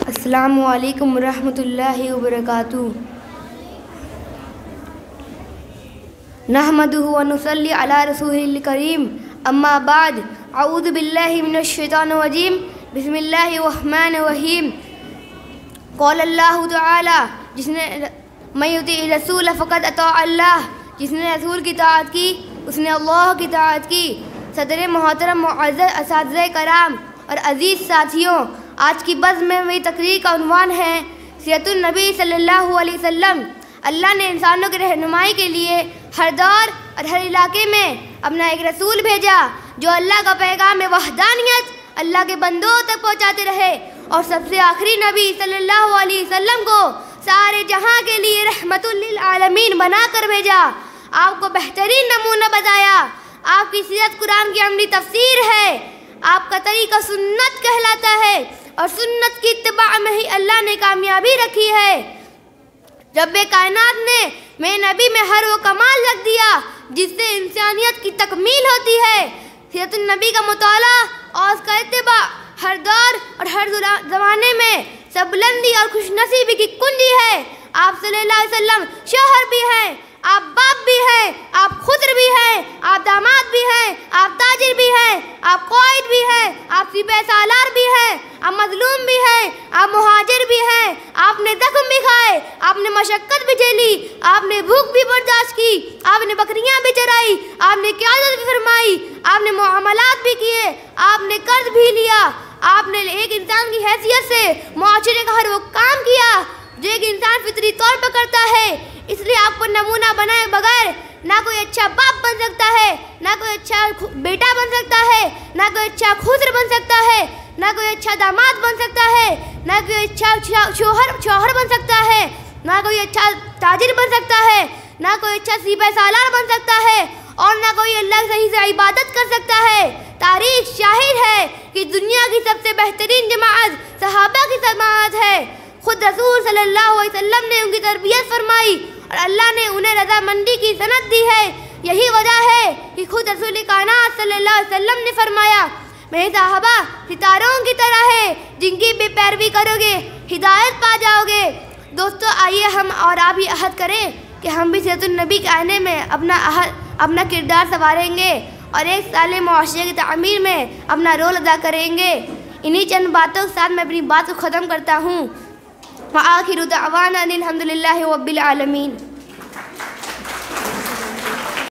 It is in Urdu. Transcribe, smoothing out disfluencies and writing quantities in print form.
السلام علیکم ورحمۃ اللہ وبرکاتہ۔ نحمدہ ونصلی علی رسولہ الکریم، اما بعد، اعوذ باللہ من الشیطان الرجیم، بسم اللہ الرحمن الرحیم۔ قال اللہ تعالی، جس نے من یطیع الرسول فقد اطاع اللہ، جس نے رسول کی اطاعت کی اس نے اللہ کی اطاعت کی۔ صدر محترم معزز اساتذہ کرام اور عزیز ساتھیوں، آج کی بزم میں میری تقریر کا عنوان ہے سیرت النبی صلی اللہ علیہ وسلم۔ اللہ نے انسانوں کی رہنمائی کے لیے ہر دور اور ہر علاقے میں اپنا ایک رسول بھیجا جو اللہ کا پیغام وحدانیت اللہ کے بندوں تک پہنچاتے رہے، اور سب سے آخری نبی صلی اللہ علیہ وسلم کو سارے جہاں کے لیے رحمت للعالمین بنا کر بھیجا، آپ کو بہترین نمونہ بتایا۔ آپ کی سیرت قرآن کی عملی تفسیر ہے، آپ کا طریقہ سنت کہلاتا ہے، اور سنت کی اتباع میں ہی اللہ نے کامیابی رکھی ہے۔ رب کائنات نے میرے نبی میں ہر وہ کمال رکھ دیا جس سے انسانیت کی تکمیل ہوتی ہے۔ سیرت النبی کا مطالعہ اور اس کا اتباع ہر دور اور ہر زمانے میں سب بلندی اور خوش نصیبی کی کنجی ہے۔ آپ صلی اللہ علیہ وسلم شوہر بھی ہیں، آپ باپ بھی ہیں، آپ خضر بھی ہیں، آپ داماد بھی ہیں، آپ تاجر بھی ہیں، آپ قائد بھی ہیں، آپ سپہ سالار بھی ہیں، آپ مظلوم بھی ہیں، آپ مہاجر بھی ہیں، آپ نے زخم بھی کھائے، آپ نے مشقت بھی جھیلی، آپ نے بھوک بھی برداشت کی، آپ نے بکریاں بھی چرائی، آپ نے قیادت بھی فرمائی، آپ نے معاملات بھی کیے، آپ نے قرض بھی لیا، آپ نے ایک انسان کی حیثیت سے معاشرے کا ہر وہ کام کیا جو ایک انسان فطری طور پر کرتا ہے۔ اس لیے آپ کو نمونہ بنائے بغیر نہ کوئی اچھا باپ بن سکتا ہے، نہ کوئی اچھا بیٹا بن سکتا ہے، نہ کوئی اچھا خضر بن سکتا ہے، نہ کوئی اچھا داماد بن سکتا ہے، نہ کوئی اچھا شوہر بن سکتا ہے، نہ کوئی اچھا تاجر بن سکتا ہے، نہ کوئی اچھا سپہ سالار بن سکتا ہے، اور نہ کوئی اللہ کی صحیح سے عبادت کر سکتا ہے۔ تاریخ شاہد ہے کہ دنیا کی سب سے بہترین جماعت صحابہ کی جماعت ہے۔ خود رسول صلی اللہ علیہ وسلم نے ان کی تربیت فرمائی اور اللہ نے انہیں رضامندی کی سند دی ہے۔ یہی وجہ ہے کہ خود رسول کائنات صلی اللہ علیہ وسلم نے فرمایا، میرے صحابہ ستاروں کی طرح ہے، جن کی بھی پیروی کرو گے ہدایت پا جاؤ گے۔ دوستو، آئیے ہم اور آپ یہ عہد کریں کہ ہم بھی سیرت النبی کے آئینے میں اپنا کردار سنواریں گے اور ایک صالح معاشرے کی تعمیر میں اپنا رول ادا کریں گے۔ انہی چند باتوں کے ساتھ میں اپنی بات کو ختم کرتا ہوں۔ وآخر دعوانا الحمد للہ رب العالمین۔